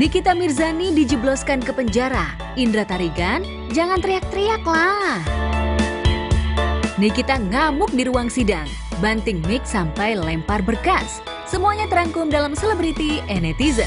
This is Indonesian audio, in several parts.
Nikita Mirzani dijebloskan ke penjara. Indra Tarigan, jangan teriak-teriak lah. Nikita ngamuk di ruang sidang, banting mic sampai lempar berkas. Semuanya terangkum dalam Selebriti and Netizen.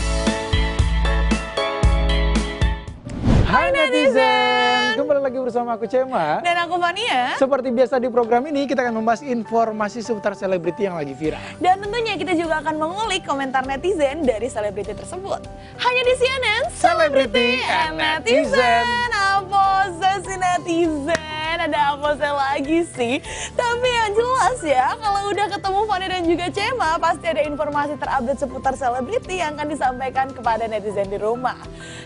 Hai netizen, kembali lagi bersama aku Cema dan aku Fania. Seperti biasa di program ini kita akan membahas informasi seputar selebriti yang lagi viral. Dan tentunya kita juga akan mengulik komentar netizen dari selebriti tersebut. Hanya di CNN Selebriti and Netizen. Apa sih netizen? Ada apa saya lagi sih? Tapi yang jelas ya, kalau udah ketemu Fania dan juga Cema, pasti ada informasi terupdate seputar selebriti yang akan disampaikan kepada netizen di rumah.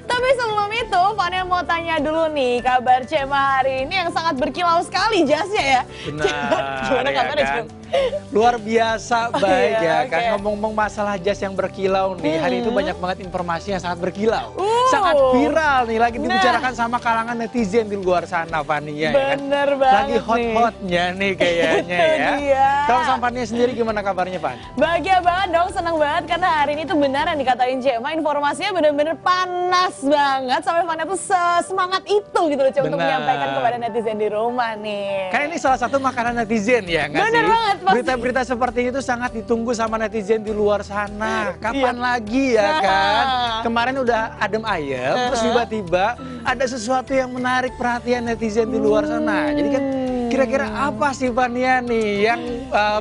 Tapi sebelum itu, Fania mau tanya dulu nih, kabar Cema hari ini yang sangat berkilau sekali jasnya ya. Benar, Gimana ya kabarnya, kan? Cem? Luar biasa baik iya, ya kan. oke. Ngomong-ngomong masalah jas yang berkilau nih, hari itu banyak banget informasi yang sangat berkilau. Sangat Uh. viral nih, lagi Nah. dibicarakan sama kalangan netizen di luar sana Fania ya kan. Bener banget Lagi hot-hotnya nih kayaknya Itu ya. dia. Kalau sama Fania sendiri gimana kabarnya Fan? Bahagia banget dong, senang banget karena hari ini tuh benar yang dikatain Cema, informasinya bener-bener panas banget sampai Fania tuh semangat itu gitu loh Cema untuk Benar. menyampaikan kepada netizen di rumah nih. Kan ini salah satu makanan netizen ya nggak sih? Bener banget, pasti. Berita-berita seperti itu sangat ditunggu sama netizen di luar sana. Kapan lagi ya Nah. kan? Kemarin udah adem ayem, terus tiba-tiba ada sesuatu yang menarik perhatian netizen di luar sana. Jadi kan kira-kira apa sih Fania nih yang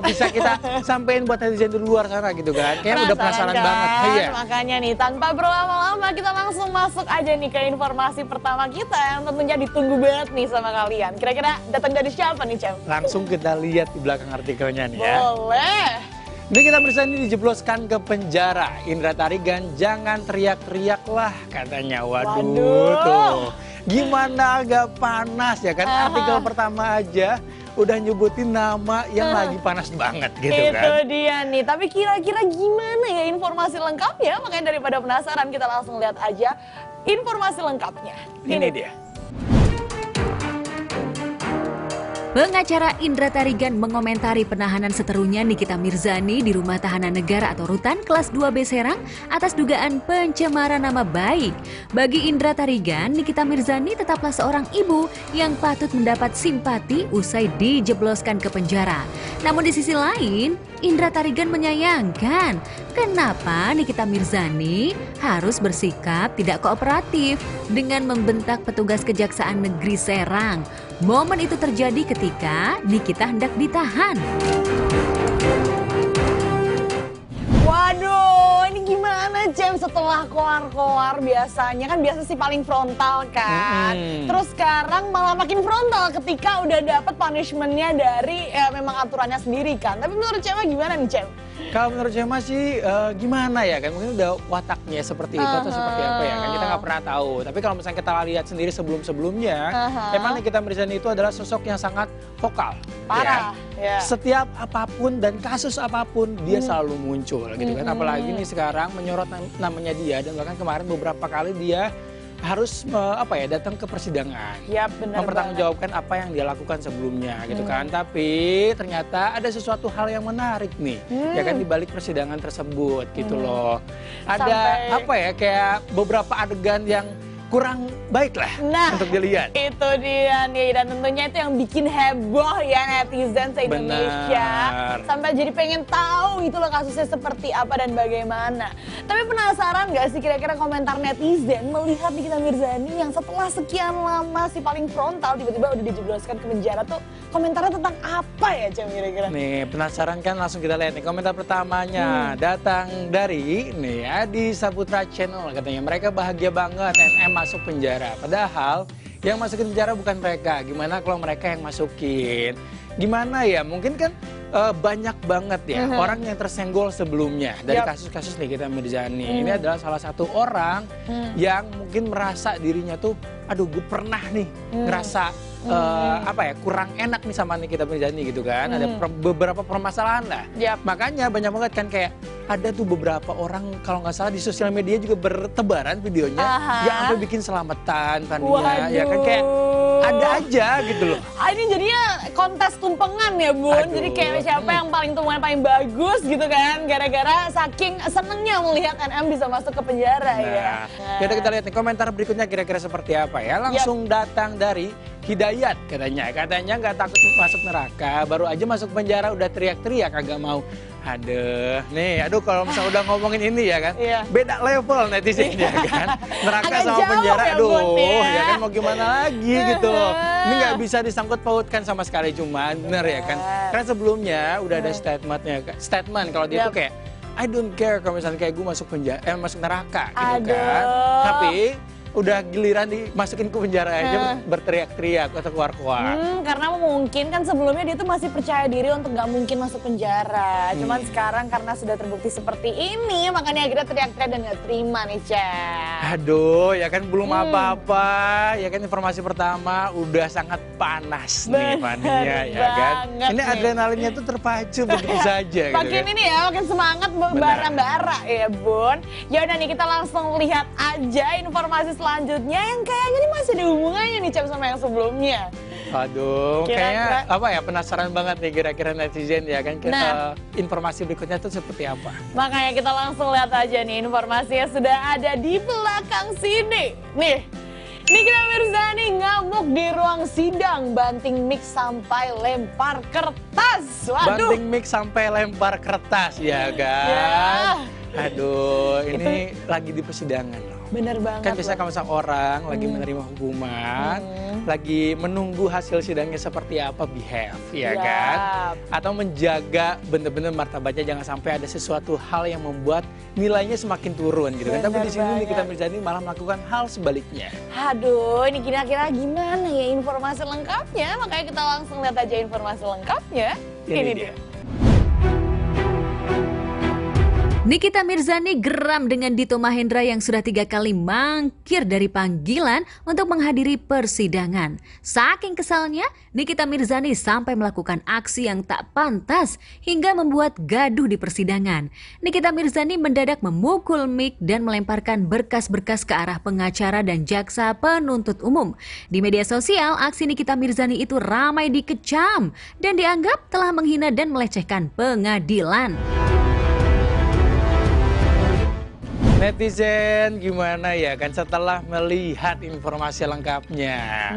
bisa kita sampein buat netizen di luar sana gitu kan? Kayaknya udah penasaran kan? banget. Iya. Makanya nih tanpa berlama-lama kita langsung masuk aja nih ke informasi pertama kita yang tentunya ditunggu banget nih sama kalian. Kira-kira datang dari siapa nih Cem? Langsung kita lihat di belakang artikelnya nih ya. Boleh. Nikita Mirzani dijebloskan ke penjara. Indra Tarigan jangan teriak-teriak lah katanya. Waduh, Waduh. tuh. Gimana agak panas ya kan? Aha. Artikel pertama aja udah nyebutin nama yang lagi panas banget gitu Itu kan. dia nih, tapi kira-kira gimana ya informasi lengkapnya? Makanya daripada penasaran kita langsung lihat aja informasi lengkapnya. Ini dia. Pengacara Indra Tarigan mengomentari penahanan seterunya Nikita Mirzani di Rumah Tahanan Negara atau Rutan kelas 2B Serang atas dugaan pencemaran nama baik. Bagi Indra Tarigan, Nikita Mirzani tetaplah seorang ibu yang patut mendapat simpati usai dijebloskan ke penjara. Namun di sisi lain, Indra Tarigan menyayangkan kenapa Nikita Mirzani harus bersikap tidak kooperatif dengan membentak petugas Kejaksaan Negeri Serang. Momen itu terjadi ketika Nikita hendak ditahan. Waduh, ini gimana Cem setelah koar-koar biasanya kan biasa sih paling frontal kan. Terus sekarang malah makin frontal ketika udah dapet punishmentnya dari memang aturannya sendiri kan. Tapi menurut Cem gimana nih Cem? Kalau menurut Cema sih gimana ya kan, mungkin udah wataknya seperti itu atau seperti apa ya kan, kita nggak pernah tahu. Tapi kalau misalnya kita lihat sendiri sebelum-sebelumnya, emang Nikita Mirzani itu adalah sosok yang sangat vokal. Parah. Ya. Setiap apapun dan kasus apapun dia selalu muncul gitu kan. Apalagi nih sekarang menyorot namanya dia, dan bahkan kemarin beberapa kali dia harus datang ke persidangan, Yap, benar mempertanggungjawabkan apa yang dia lakukan sebelumnya gitu kan. Tapi ternyata ada sesuatu hal yang menarik nih ya kan di balik persidangan tersebut gitu loh. Ada kayak beberapa adegan yang kurang baik lah untuk dilihat. Itu dia nih, dan tentunya itu yang bikin heboh ya netizen se-Indonesia. Sampai jadi pengen tahu gitu loh kasusnya seperti apa dan bagaimana. Tapi penasaran gak sih kira-kira komentar netizen melihat Nikita Mirzani yang setelah sekian lama si paling frontal tiba-tiba udah dijebloskan ke penjara tuh komentarnya tentang apa ya Cem kira-kira? Nih penasaran kan, langsung kita lihat nih komentar pertamanya datang dari Adi Saputra Channel, katanya mereka bahagia banget NM masuk penjara. Padahal yang masukin penjara bukan mereka. Gimana kalau mereka yang masukin? Gimana ya? Mungkin kan banyak banget ya orang yang tersenggol sebelumnya dari kasus-kasus Nikita Mirzani. Ini adalah salah satu orang yang mungkin merasa dirinya tuh, aduh gue pernah nih ngerasa kurang enak nih sama Nikita Mirzani gitu kan. Ada beberapa permasalahan lah. Makanya banyak banget kan kayak ada tuh beberapa orang kalau nggak salah di sosial media juga bertebaran videonya yang sampai bikin selamatan Fania ya kan, kayak ada aja gitu loh. Ini jadinya kontes tumpengan ya Bun. Aduh. Jadi kayak siapa yang paling tumpengan paling bagus gitu kan. Gara-gara saking senengnya melihat NM bisa masuk ke penjara ya. Yaudah kita lihat nih komentar berikutnya kira-kira seperti apa ya. Langsung datang dari Hidayat katanya. Katanya nggak takut masuk neraka, baru aja masuk penjara udah teriak-teriak agak mau. Aduh kalau misalnya udah ngomongin ini ya kan, beda level netizennya kan. Neraka Agak sama jauh penjara, ya, aduh Bun, ya kan mau gimana lagi gitu. Ini nggak bisa disangkut pautkan sama sekali, cuma bener ya kan. Karena sebelumnya udah ada statement kalau dia tuh kayak I don't care kalau misalnya kayak gue masuk penjara, masuk neraka gitu kan. Tapi udah giliran dimasukin ke penjara aja berteriak-teriak atau keluar-keluar. Karena mungkin kan sebelumnya dia tuh masih percaya diri untuk nggak mungkin masuk penjara. Cuman sekarang karena sudah terbukti seperti ini, makanya akhirnya teriak-teriak dan nggak terima nih, Cah. Aduh, ya kan belum apa-apa. Ya kan informasi pertama udah sangat panas nih Fania ya kan. Ini adrenalinnya tuh terpacu begitu saja. Makin gitu, ini ya, makin semangat bara-bara ya Bun. Ya udah nih kita langsung lihat aja informasi selanjutnya yang kayaknya ini masih ada hubungannya nih Cem sama yang sebelumnya. Aduh, kayaknya apa ya, penasaran banget nih kira-kira netizen ya kan. Informasi berikutnya tuh seperti apa. Makanya kita langsung lihat aja nih informasinya sudah ada di belakang sini. Nih, Nikita Mirzani ngamuk di ruang sidang, banting mic sampai lempar kertas. Waduh. Banting mic sampai lempar kertas ya kan. Aduh, ini lagi di persidangan loh. Bener banget. Kan biasanya kalau misalnya orang lagi menerima hukuman, lagi menunggu hasil sidangnya seperti apa behave, ya kan? Atau menjaga bener-bener martabatnya jangan sampai ada sesuatu hal yang membuat nilainya semakin turun gitu kan. Tapi di sini Nikita Mirzani malah melakukan hal sebaliknya. Aduh, ini kira-kira gimana ya informasi lengkapnya? Makanya kita langsung lihat aja informasi lengkapnya. Ini dia. Nikita Mirzani geram dengan Dito Mahendra yang sudah 3 kali mangkir dari panggilan untuk menghadiri persidangan. Saking kesalnya, Nikita Mirzani sampai melakukan aksi yang tak pantas hingga membuat gaduh di persidangan. Nikita Mirzani mendadak memukul mic dan melemparkan berkas-berkas ke arah pengacara dan jaksa penuntut umum. Di media sosial, aksi Nikita Mirzani itu ramai dikecam dan dianggap telah menghina dan melecehkan pengadilan. Netizen gimana ya kan setelah melihat informasi lengkapnya.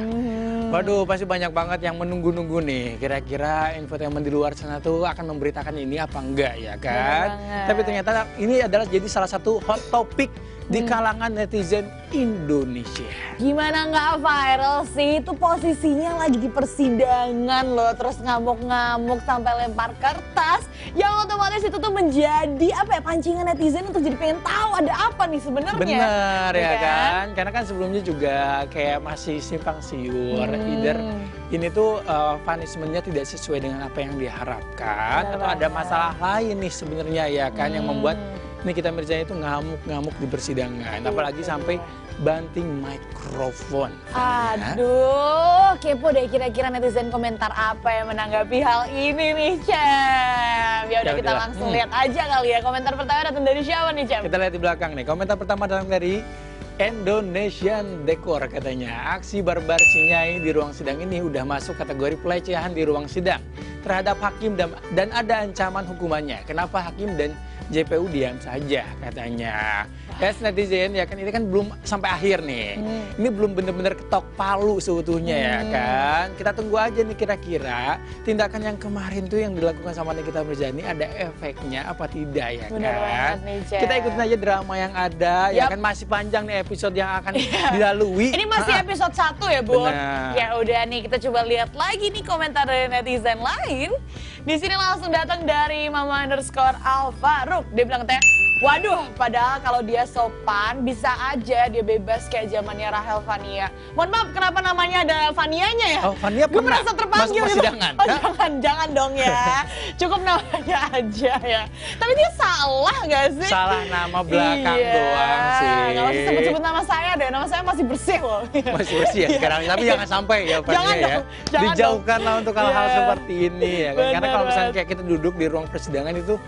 Waduh, pasti banyak banget yang menunggu-nunggu nih. Kira-kira infotainment di luar sana tuh akan memberitakan ini apa enggak ya kan. Tapi ternyata ini adalah jadi salah satu hot topic di kalangan netizen Indonesia. Gimana nggak viral sih? Itu posisinya lagi di persidangan loh, terus ngamuk-ngamuk sampai lempar kertas. Yang otomatis itu tuh menjadi apa ya, pancingan netizen untuk jadi pengen tahu ada apa nih sebenarnya. Benar ya kan? Karena kan sebelumnya juga kayak masih simpang siur. Either ini tuh punishment-nya tidak sesuai dengan apa yang diharapkan, atau ada masalah lain nih sebenarnya ya kan yang membuat Nikita Mirzani itu ngamuk-ngamuk di persidangan, apalagi sampai banting mikrofon. Aduh, kepo deh kira-kira netizen komentar apa yang menanggapi hal ini nih, Cem. Ya udah kita langsung lihat aja kali ya. Komentar pertama datang dari siapa nih, Cem? Kita lihat di belakang nih. Komentar pertama datang dari Indonesian Decor katanya. Aksi barbar Cinyai di ruang sidang ini udah masuk kategori pelecehan di ruang sidang terhadap hakim dan ada ancaman hukumannya. Kenapa hakim dan JPU diam saja katanya. Yes, netizen ya kan, ini kan belum sampai akhir nih. Ini belum bener-bener ketok palu seutuhnya ya kan. Kita tunggu aja nih kira-kira tindakan yang kemarin tuh yang dilakukan sama Nikita Mirzani ada efeknya apa tidak ya kan. Kita ikutin aja drama yang ada ya kan, masih panjang nih episode yang akan dilalui. Ini masih episode 1 ya, Bun? Ya udah nih kita coba lihat lagi nih komentar dari netizen lain. Di sini langsung datang dari Mama_Alfaruk. Dia bilang teh, waduh, padahal kalau dia sopan bisa aja dia bebas kayak zamannya Rahel Fania. Mohon maaf, kenapa namanya ada Fanianya ya? Oh, Fania gue pernah merasa terpanggil masuk persidangan. Gitu. Oh, jangan dong ya. Cukup namanya aja ya. Tapi dia salah gak sih? Salah nama belakang doang sih. Gak usah sebut-sebut nama saya deh. Nama saya masih bersih loh. Masih bersih ya sekarang. Tapi jangan sampai ya Fania ya. Dijauhkanlah untuk hal-hal seperti ini ya kan. Karena kalau misalnya kayak kita duduk di ruang persidangan itu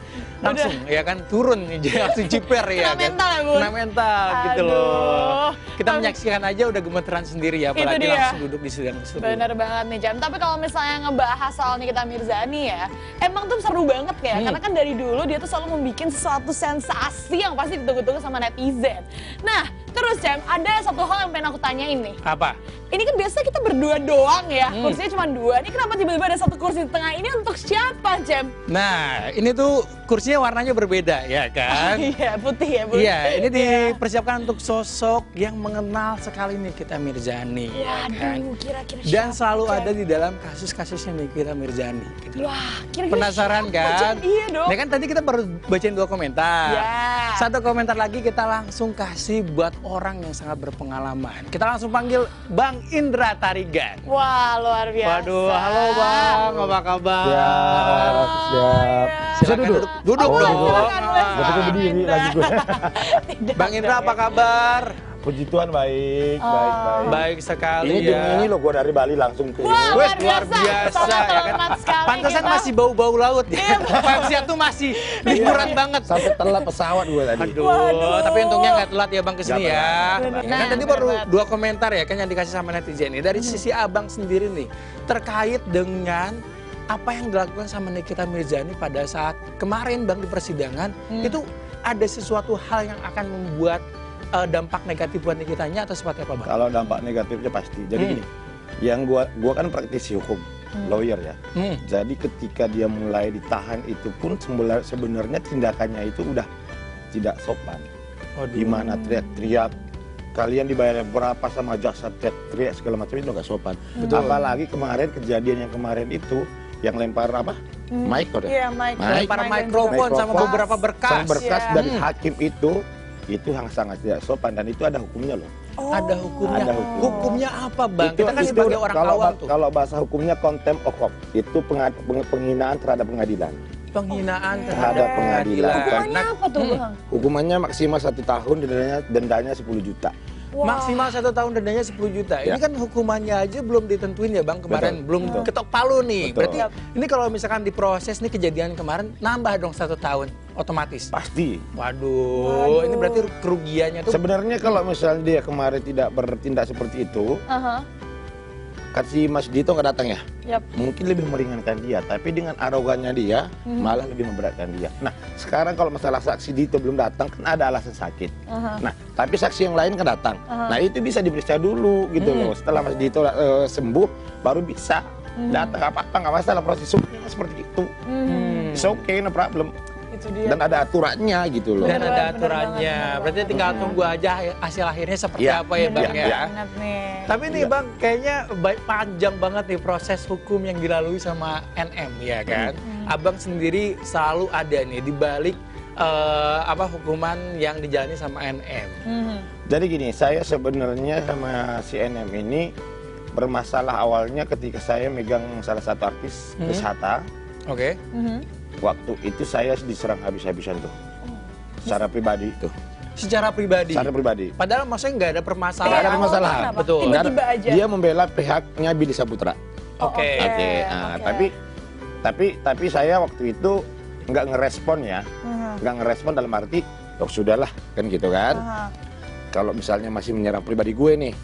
langsung ya kan turun langsung jiper ya kan. mental ya, Bun? Kena mental gitu Aduh. loh. Kita menyaksikan aja udah gemeteran sendiri ya, apalagi dia. langsung duduk di sidang tersebut. Bener banget nih Jam, tapi kalau misalnya ngebahas soal Nikita Mirzani ya, emang tuh seru banget ya, karena kan dari dulu dia tuh selalu membuat sesuatu sensasi yang pasti ditunggu-tunggu sama netizen. Nah, terus Jam, ada satu hal yang pengen aku tanyain nih. Apa? Ini kan biasa kita berdua doang ya, kursinya cuma 2, ini kenapa tiba-tiba ada satu kursi di tengah ini untuk siapa Jam? Nah, ini tuh kursinya warnanya berbeda ya kan? Iya, putih ya Bun? Iya, ini dipersiapkan untuk sosok yang mengenal sekali Nikita Mirzani. Ya kan? Waduh, kira-kira siapa? Dan selalu Jam? ada di dalam kasus-kasusnya Nikita Mirzani. Gitu. Wah, kira-kira Penasaran siapa, kan? Jam? Iya dong. Ini kan tadi kita baru bacain 2 komentar. Ya. Satu komentar lagi kita langsung kasih buat orang yang sangat berpengalaman. Kita langsung panggil Bang Indra Tarigan. Wah, luar biasa. Waduh, halo Bang, apa kabar? Siap. Bisa Silakan duduk? Duduk Oh, dong. silakan, Bang. Gua pikir berdiri lagi gue. Bang Indra apa kabar? Puji Tuhan baik, baik. Baik sekali Ini ya. demi ini loh gue dari Bali langsung ke Wah, ini. Wes, luar biasa Sangat ya kan. hormat sekali Pantesan kita. masih bau-bau laut ya. Vibes-nya tuh masih liburan banget. Sampai telat pesawat gue tadi. Aduh, Waduh. tapi untungnya nggak telat ya Bang kesini Nggak ya. telat. Ya kan tadi baru 2 komentar ya kan yang dikasih sama netizen nih. Dari sisi Abang sendiri nih, terkait dengan apa yang dilakukan sama Nikita Mirzani pada saat kemarin Bang di persidangan, itu ada sesuatu hal yang akan membuat dampak negatif buat Nikitanya atau seperti apa Bang? Kalau dampak negatifnya pasti. Jadi gini, yang gua kan praktisi hukum, lawyer ya. Jadi ketika dia mulai ditahan itu pun sebenarnya tindakannya itu udah tidak sopan. Gimana teriak-teriak, kalian dibayar berapa sama jaksa, teriak segala macam itu nggak sopan. Apalagi kemarin kejadian yang kemarin itu yang lempar apa? Mic kok Iya, mic. Lempar mikrofon sama beberapa berkas. Sama berkas Ya. dari hakim itu yang sangat tidak sopan dan itu ada hukumnya loh. Ada hukumnya. Ada hukum. Hukumnya apa Bang? Kita kan sebagai orang awam tuh. Kalau bahasa hukumnya contempt of court, itu penghinaan terhadap pengadilan. Penghinaan Terhadap pengadilan. Hukumannya apa tuh Bang? Hukumannya maksimal 1 tahun, dendanya 10 juta. Maksimal 1 tahun dendanya 10 juta. Ini Ya. kan hukumannya aja belum ditentuin ya Bang kemarin, Betul. belum ketok palu nih. Betul. Berarti ini kalau misalkan diproses nih kejadian kemarin nambah dong 1 tahun otomatis. Pasti. Waduh, ini berarti kerugiannya tuh. Sebenarnya kalau misalnya dia kemarin tidak bertindak seperti itu, kan si Mas Dito nggak datang ya? Yap. Mungkin lebih meringankan dia, tapi dengan arogannya dia malah lebih memberatkan dia. Nah, sekarang kalau masalah saksi Dito belum datang kan ada alasan sakit. Nah, tapi saksi yang lain kan datang. Nah, itu bisa diperiksa dulu gitu loh. Setelah Mas Dito sembuh, baru bisa datang apa-apa, nggak masalah, proses hukumnya seperti itu. It's okay, no problem. Itu dia. Dan ada aturannya gitu loh. Dan Bener ada banget, aturannya. bener Berarti tinggal tunggu aja hasil akhirnya seperti Iya, apa ya Bang iya, ya. iya. Banget nih. Tapi nih Bang, kayaknya panjang banget nih proses hukum yang dilalui sama NM ya kan. Abang sendiri selalu ada nih di balik hukuman yang dijalani sama NM. Jadi gini, saya sebenarnya sama si NM ini bermasalah awalnya ketika saya megang salah satu artis, Chris Hatta. Oke. Waktu itu saya diserang habis-habisan tuh, secara pribadi tuh. Secara pribadi. Secara pribadi. Padahal maksudnya nggak ada permasalahan. Nggak ada permasalahan. Kenapa? Betul. Tiba-tiba aja. Dia membela pihaknya Billy Saputra. Oke. Oke. Nah, tapi saya waktu itu nggak ngerespon ya, nggak ngerespon dalam arti, oh sudahlah kan gitu kan. Kalau misalnya masih menyerang pribadi gue nih.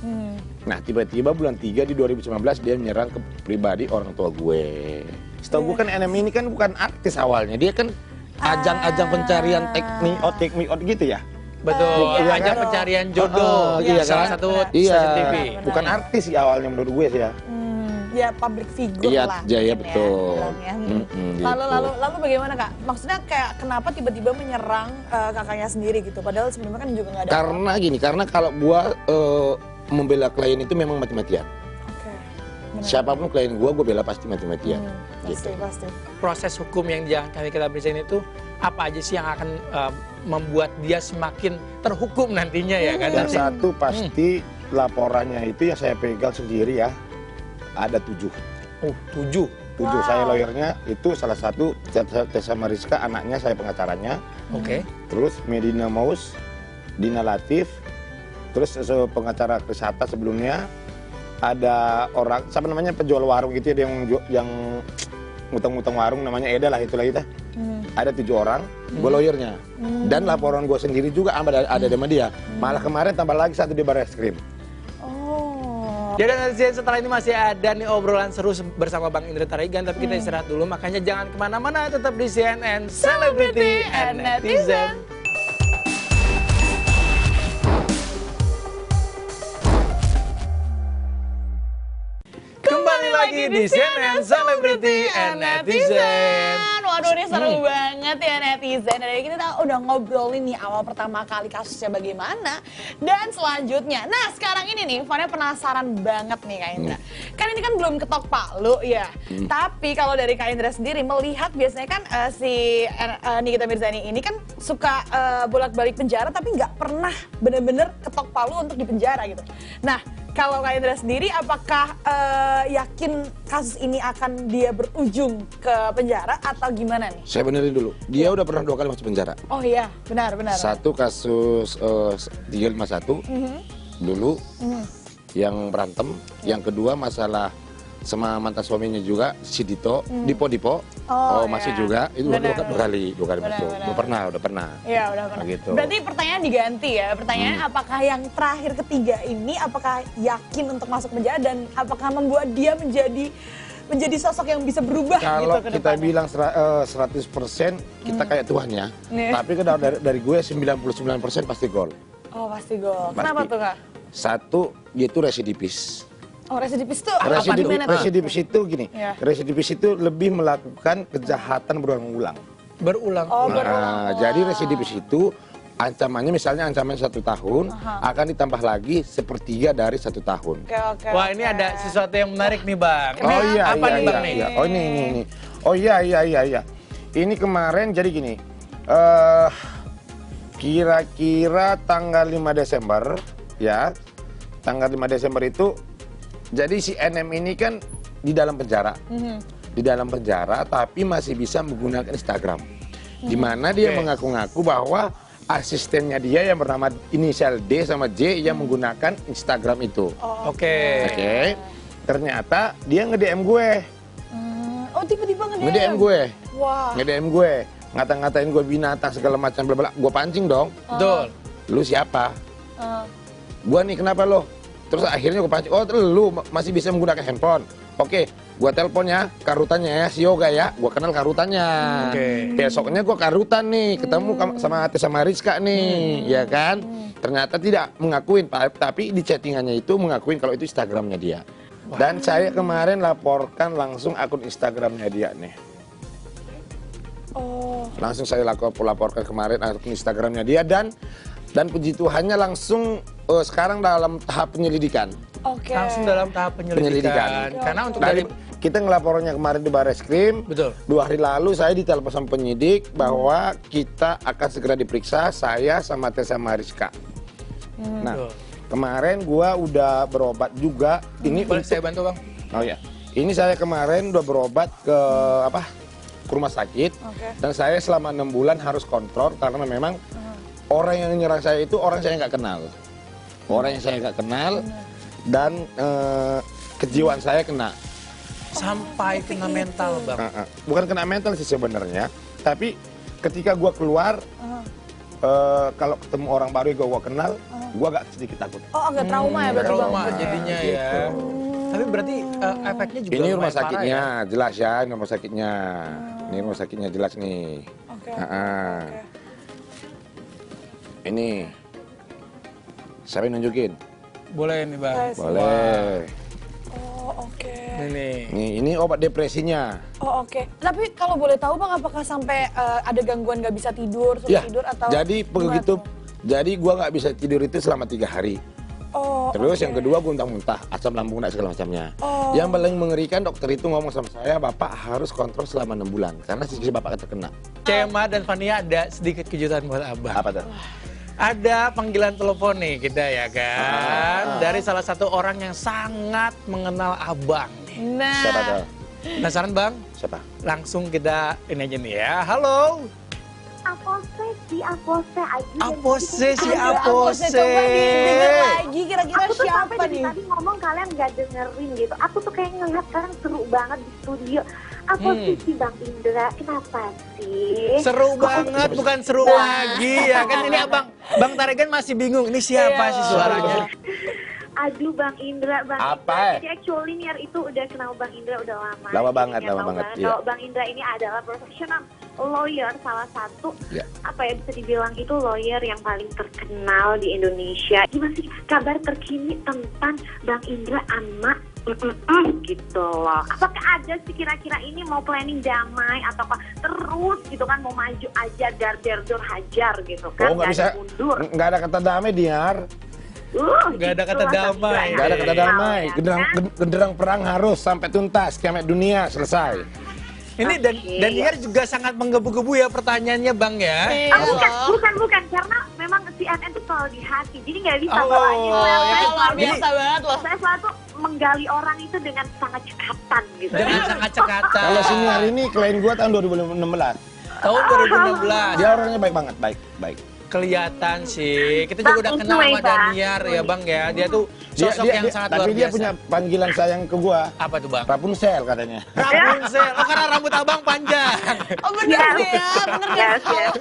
Nah, tiba-tiba bulan 3 di 2019 dia menyerang ke pribadi orang tua gue. Setahu gue kan NM ini kan bukan artis awalnya, dia kan ajang-ajang pencarian take me out gitu ya. Betul. Iya Ajang kan? pencarian jodoh. Iya Salah kan? satu Iya, stasiun TV. bukan artis sih awalnya menurut gue sih ya. Ya public figure Iya, lah. Jaya mungkin betul. bilangnya. Gitu. Lalu bagaimana Kak? Maksudnya kayak kenapa tiba-tiba menyerang kakaknya sendiri gitu? Padahal sebelumnya kan juga nggak ada. Karena gini, karena kalau gua membela klien itu memang mati-matian. Oke. Siapapun klien gua bela pasti mati-matian. Pasti, Gitu. pasti. Proses hukum yang dijalankan kita Mirzani itu apa aja sih yang akan membuat dia semakin terhukum nantinya ya kan? Yang satu pasti laporannya itu yang saya pegang sendiri ya, ada 7. Oh, 7. 7 saya lawyernya, itu salah satu Tessa Mariska, anaknya saya pengacaranya. Oke. Terus Medina Maus, Dina Latif, terus pengacara Chris Hatta sebelumnya. Ada orang, siapa namanya, penjual warung gitu ya, yang ngutang-ngutang warung, namanya Eda lah itulah kita. ada 7 orang, gue lawyernya. Dan laporan gue sendiri juga ada sama dia. Malah kemarin tambah lagi 1 di Barreskrim. Ya dan netizen, setelah ini masih ada nih obrolan seru bersama Bang Indra Tarigan, tapi kita istirahat dulu, makanya jangan kemana-mana, tetap di CNN Celebrity and Netizen. Kembali lagi di CNN Celebrity and Netizen. Waduh, ini seru banget ya netizen. Dan kita udah ngobrolin nih awal pertama kali kasusnya bagaimana. Dan selanjutnya, nah sekarang ini nih, Fania penasaran banget nih Kak Indra. Kan ini kan belum ketok palu ya. Tapi kalau dari Kak Indra sendiri melihat biasanya kan si Nikita Mirzani ini kan suka bolak-balik penjara tapi nggak pernah bener-bener ketok palu untuk dipenjara gitu. Nah, kalau Kak Indra sendiri, apakah yakin kasus ini akan dia berujung ke penjara atau gimana nih? Saya benerin dulu, dia udah pernah 2 kali masuk penjara. Oh iya, benar. Satu kasus 351 dulu yang berantem, yang kedua masalah sama mantan suaminya juga, si Dito, Dipo. Masih juga, itu dua kali masuk. Udah pernah. Iya, udah pernah. Begitu. Berarti pertanyaan diganti ya. Pertanyaannya apakah yang terakhir ketiga ini apakah yakin untuk masuk penjara dan apakah membuat dia menjadi sosok yang bisa berubah kalau gitu ke kita depannya? bilang 100% kita kayak Tuhan ya. Tapi dari gue 99% pasti gol. Oh, pasti gol. Pasti. Kenapa tuh Kak? Satu, dia itu residipis. Oh, residivis tuh apa? Gimana tuh? Residivis itu gini, residivis itu lebih melakukan kejahatan berulang-ulang. Berulang. Jadi residivis itu ancamannya misalnya ancaman 1 tahun akan ditambah lagi 1/3 dari 1 tahun. Oke. Wah, ini ada sesuatu yang menarik nih Bang. Oh iya, Apa nih Bang nih? iya. Oh ini. Oh iya. Ini kemarin jadi gini. Kira-kira tanggal 5 Desember ya. Tanggal 5 Desember itu jadi si NM ini kan di dalam penjara. Di dalam penjara tapi masih bisa menggunakan Instagram. Di mana dia mengaku-ngaku bahwa asistennya dia yang bernama inisial D sama J yang menggunakan Instagram itu. Oke. Ternyata dia nge-DM gue. Oh, tiba-tiba Nge-DM gue. Wah. Nge-DM gue. Ngata-ngatain gue binatang segala macam bla bla. Gue pancing dong. Betul. Lu siapa? Gua nih, kenapa lo? Terus akhirnya gue pancing, oh lu masih bisa menggunakan handphone. Oke, gue telepon ya, karutannya ya, si Yoga ya. Gue kenal karutannya. Besoknya gue karutan nih, ketemu sama Rizka nih, ya kan? Ternyata tidak mengakuin, tapi di chattingannya itu mengakuin kalau itu Instagramnya dia. Dan saya kemarin laporkan langsung akun Instagramnya dia nih. Langsung saya laporkan kemarin akun Instagramnya dia dan puji Tuhannya langsung sekarang dalam tahap penyelidikan. Langsung dalam tahap penyelidikan. Karena untuk dari kita ngelaporannya kemarin di Barreskrim. Betul. 2 hari lalu saya ditelepon sama penyidik bahwa kita akan segera diperiksa, saya sama Tessa Mariska. Nah, kemarin gua udah berobat juga. Ini boleh saya bantu Bang? Oh ya. Ini saya kemarin udah berobat ke rumah sakit. Dan saya selama 6 bulan harus kontrol karena memang orang yang nyerang saya itu orang saya nggak kenal. Orang yang saya nggak kenal dan kejiwaan saya kena. Sampai kena mental Bang. Bukan kena mental sih sebenarnya, tapi ketika gua keluar, kalau ketemu orang baru yang gua kenal, gua agak sedikit takut. Oh, agak trauma ya berarti Bang? Trauma jadinya ya. Tapi berarti efeknya juga Ini rumah lumayan parah sakitnya, ya? jelas ya, ini rumah sakitnya. Ini rumah sakitnya jelas nih. Ini, siapa yang nunjukin? Boleh nih Bang. Boleh. Oh, oke. Ini obat depresinya. Oh, oke. Tapi kalau boleh tahu Bang, apakah sampai ada gangguan nggak bisa tidur, sulit tidur atau? Jadi begitu. Jadi gua nggak bisa tidur itu selama 3 hari. Terus yang kedua gue muntah-muntah, asam lambung naik segala macamnya. Yang paling mengerikan dokter itu ngomong sama saya, Bapak harus kontrol selama 6 bulan karena sisi Bapak akan terkena. Cema dan Fania ada sedikit kejutan buat Abang. Apa tuh? Ada panggilan telepon nih kita ya kan, dari salah satu orang yang sangat mengenal Abang nih. Nah. Siapa tuh? Penasaran Bang? Siapa? Langsung kita ini aja nih ya. Halo. Apose si Apose aja. Apose si Apose. Apose. Coba didengar lagi kira-kira Aku tuh siapa sampai dari nih? tadi ngomong kalian gak dengerin gitu. Aku tuh kayak ngeliat sekarang seru banget di studio. Apa sih Bang Indra? Kenapa sih? Seru banget, bukan seru lagi ya kan. Ini Bang Tarigan masih bingung, ini siapa sih suaranya? Aduh Bang Indra, Apa? Jadi actually Niar itu udah kenal Bang Indra udah lama. Lama banget, Jadi Niar lama tahu banget, banget iya. Kalau Bang Indra ini adalah professional lawyer, salah satu Iya. apa ya bisa dibilang itu lawyer yang paling terkenal di Indonesia. Gimana sih kabar terkini tentang Bang Indra sama gitu loh. Apakah ada sih kira-kira ini mau planning damai atau terus gitu kan mau maju aja dar hajar gitu kan? Oh, nggak bisa, mundur. nggak ada kata damai, Diar. Nggak ada kata Itulah damai. Bang Nggak ada kata Indra, damai. ya Genderang, kan? genderang perang harus sampai tuntas, kiamat dunia selesai. Ini dan Niar juga sangat menggebu-gebu ya pertanyaannya Bang ya. Ah, bukan karena memang CNN itu selalu di hati, jadi nggak bisa Oh, bawain ya saya kan? Luar biasa banget loh. Saya selalu menggali orang itu dengan sangat cekatan gitu. Dengan sangat cekatan. Kalau sini hari ini klien gua tahun 2016. Tahun 2016. Dia orangnya baik banget, baik. Kelihatan sih. Kita juga udah Bang, kenal sama Bang. Daniar ya Bang ya. Dia tuh sosok yang sangat luar tapi dia biasa. punya panggilan sayang ke gua. Apa tuh Bang? Rapunzel katanya. Rapunzel. Oh karena rambut abang panjang. Oh bener sih ya, bener deh.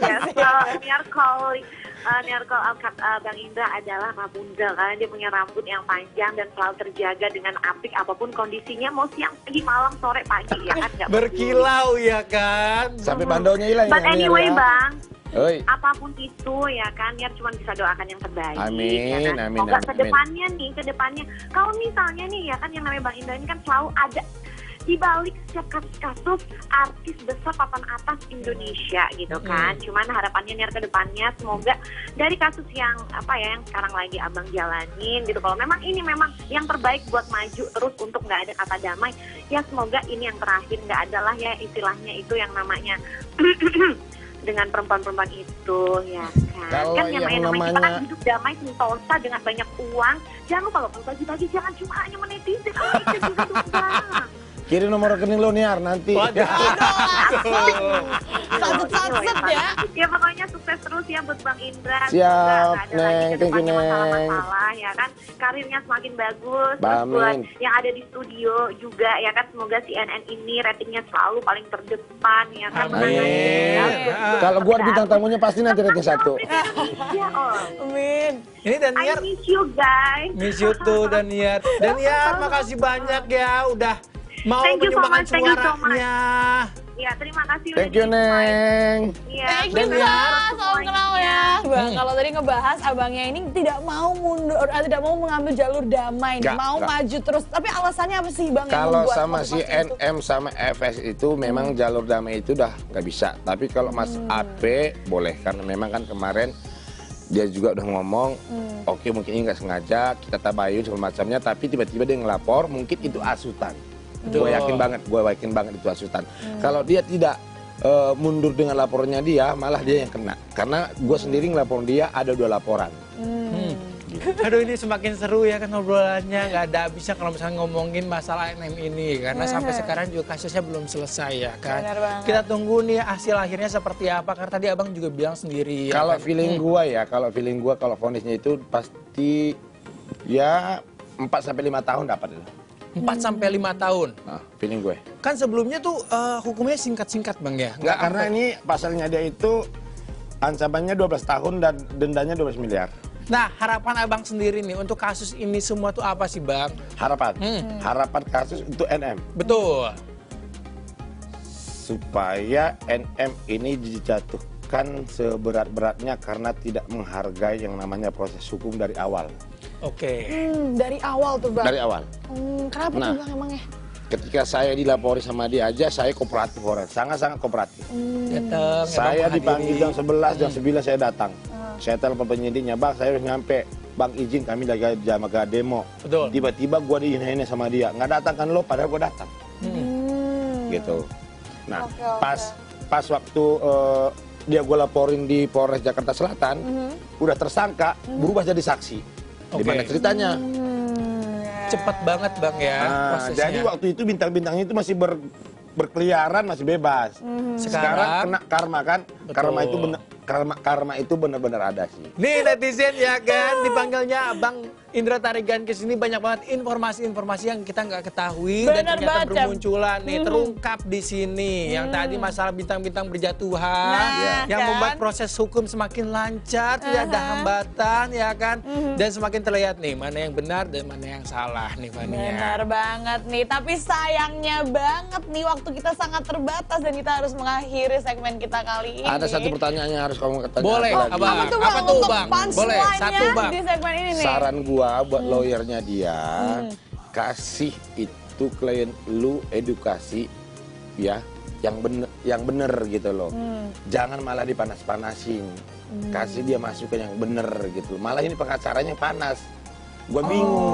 Yes. Kalau Niar call Bang Indra adalah Rapunzel karena dia punya rambut yang panjang dan selalu terjaga dengan apik apapun kondisinya, mau siang, pagi, malam, sore, pagi ya kan nggak peduli. Berkilau ya kan. Sampai bandonya hilang But ya, Niar, anyway ya. Bang, Oi. apapun itu ya kan, Niar cuma bisa doakan yang terbaik. Amin, ya kan? amin, Semoga amin, kedepannya, kalau misalnya nih ya kan yang namanya Bang Indra ini kan selalu ada di balik setiap kasus-kasus artis besar papan atas Indonesia gitu kan. Cuman harapannya Niar kedepannya semoga dari kasus yang yang sekarang lagi abang jalanin gitu. Kalau memang ini memang yang terbaik buat maju terus untuk nggak ada kata damai, ya semoga ini yang terakhir, nggak adalah ya istilahnya itu yang namanya dengan perempuan-perempuan itu ya kan. Kalau Kan yang kita kan namanya- hidup damai sentosa dengan banyak uang. Jangan lupa loh kalau bagi-bagi jangan cuma hanya menetizen, itu juga dong Bang. Kirim nomor rekening lo, Niar, nanti. Waduh. Satset ya. Ya pokoknya sukses terus ya buat Bang Indra. Siap, Semoga nggak ada lagi Neng. Thank you, kedepannya Neng. masalah-masalah ya kan. Karirnya semakin bagus. Terus Amin. buat yang ada di studio juga ya kan. Semoga CNN ini ratingnya selalu paling terdepan ya kan. Amin. Kalau gua bintang tamunya pasti nanti rating 1. Indonesia, Amin. Ini I Daniar. miss you guys. Miss you too Daniar. Daniar makasih banyak ya udah mau Thank you so menyumbangkan much, thank you so much. suaranya. Ya terima kasih Thank you, Neng. Iya. Thank you Dan ya. Bang, salam kenal ya. Bang, kalau tadi ngebahas abangnya ini tidak mau mundur, tidak mau mengambil jalur damai, Nggak, mau nggak. maju terus. Tapi alasannya apa sih Bang? yang Kalau membuat sama motivasi si itu? NM sama FS itu memang jalur damai itu udah nggak bisa. Tapi kalau Mas AP boleh, karena memang kan kemarin dia juga udah ngomong, oke mungkin ini nggak sengaja, kita tabayun segala macamnya, tapi tiba-tiba dia ngelapor, mungkin itu asutan. Gue yakin banget itu asutan. Kalau dia tidak mundur dengan laporannya dia, malah dia yang kena. Karena gue sendiri ngelapor dia ada 2 laporan. Aduh ini semakin seru ya kan obrolannya, nggak ada habisnya kalau misalnya ngomongin masalah NM ini karena sampai sekarang juga kasusnya belum selesai ya kan. Benar banget. Kita tunggu nih hasil akhirnya seperti apa karena tadi abang juga bilang sendiri. Kalau ya kan? feeling gua ya, kalau vonisnya itu pasti ya 4 sampai 5 tahun dapat itu. 4 sampai 5 tahun. Nah, feeling gue. Kan sebelumnya tuh hukumnya singkat-singkat bang ya. Enggak, karena ini pasalnya dia itu ancamannya 12 tahun dan dendanya 12 miliar. Nah harapan abang sendiri nih untuk kasus ini semua tuh apa sih bang? Harapan. Harapan kasus untuk NM. Betul. Supaya NM ini dijatuhkan seberat-beratnya karena tidak menghargai yang namanya proses hukum dari awal. Oke. Dari awal tuh Bang. Dari awal. Kenapa Nah. tuh Bang emangnya? Ketika saya dilapori sama dia aja, saya kooperatif orang. Sangat-sangat kooperatif. Datang. Saya abang dipanggil menghadiri. jam 11, jam 9 saya datang. Saya telepon penyidiknya, Bang saya udah nyampe. Bang izin kami lagi jaga demo. Betul. Tiba-tiba gua dihina-hina sama dia. Nggak datang kan lo, padahal gua datang. Gitu. Nah, Oke. pas waktu dia gua laporin di Polres Jakarta Selatan, udah tersangka, berubah jadi saksi. Oke. Gimana ceritanya? Cepat banget bang ya Nah, prosesnya. jadi waktu itu bintang-bintangnya itu masih berkeliaran, masih bebas. Sekarang kena karma kan? Betul. Karma itu benar, karma itu benar-benar ada sih. Nih netizen ya kan dipanggilnya Bang Indra Tarigan ke sini banyak banget informasi-informasi yang kita nggak ketahui Bener dan ternyata banget, Cem. bermunculan nih, terungkap di sini. Yang tadi masalah bintang-bintang berjatuhan, yang kan? membuat proses hukum semakin lancar, tidak ada hambatan, ya kan? Dan semakin terlihat nih mana yang benar dan mana yang salah nih, Fania. Benar banget nih, tapi sayangnya banget nih waktu kita sangat terbatas dan kita harus mengakhiri segmen kita kali ini. Ada satu pertanyaan yang harus kamu tanya. Boleh, Abang. Abang. Apa tuh Bang? Bang? Untuk Boleh, punchline-nya satu, Bang. di segmen ini nih. Saran gua buat lawyernya dia, kasih itu klien lu edukasi ya yang bener gitu loh. Jangan malah dipanas-panasin. Kasih dia masukan yang bener gitu. Malah ini pengacaranya panas. Gua bingung.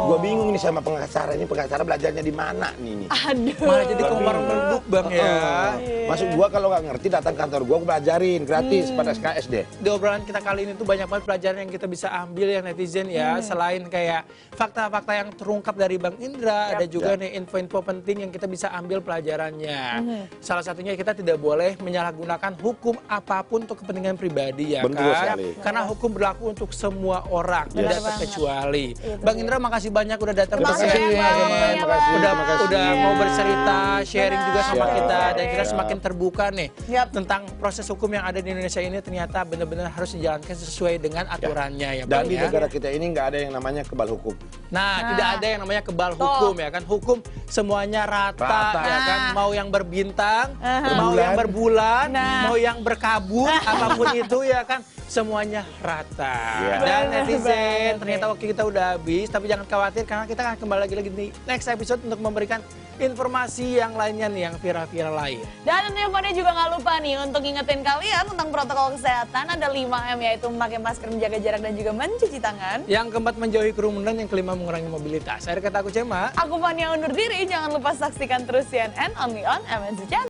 Gua bingung nih sama pengacara. Ini pengacara belajarnya di mana nih? Aduh. Malah jadi kompor meleduk, Bang, ya. Maksud gua kalau nggak ngerti datang kantor gua belajarin gratis pada SKS deh. Di obrolan kita kali ini tuh banyak banget pelajaran yang kita bisa ambil ya netizen ya. Selain kayak fakta-fakta yang terungkap dari Bang Indra, ada juga nih info-info penting yang kita bisa ambil pelajarannya. Salah satunya kita tidak boleh menyalahgunakan hukum apapun untuk kepentingan pribadi ya Betul kan. sekali. Karena hukum berlaku untuk semua orang, tidak terkecuali. Itu Bang Indra makasih banyak udah datang Terima ke kasih, sini. Bang. Makasih, Udah makasih. udah mau bercerita, sharing juga sama Siap. kita dan kita Siap. semakin terbuka nih Yap. tentang proses hukum yang ada di Indonesia ini ternyata benar-benar harus dijalankan sesuai dengan aturannya ya, Dan Bang di ya. negara kita ini nggak ada yang namanya kebal hukum. Nah, tidak ada yang namanya kebal hukum ya kan. Hukum semuanya rata, Rata. ya kan. Mau yang berbintang, mau Berbulan. yang berbulan, Nah. mau yang berkabut, apapun itu ya kan. Semuanya rata. Iya. Dan Bener netizen, banget ternyata waktu kita udah habis, tapi jangan khawatir karena kita akan kembali lagi di next episode untuk memberikan informasi yang lainnya nih, yang viral-viral lain. Dan tentunya Fania juga nggak lupa nih untuk ngingetin kalian tentang protokol kesehatan. Ada 5M yaitu memakai masker, menjaga jarak dan juga mencuci tangan. Yang keempat menjauhi kerumunan, yang kelima mengurangi mobilitas. Akhir kata aku Cema. Aku Fania undur diri, jangan lupa saksikan terus CNN Only on MNC Channel.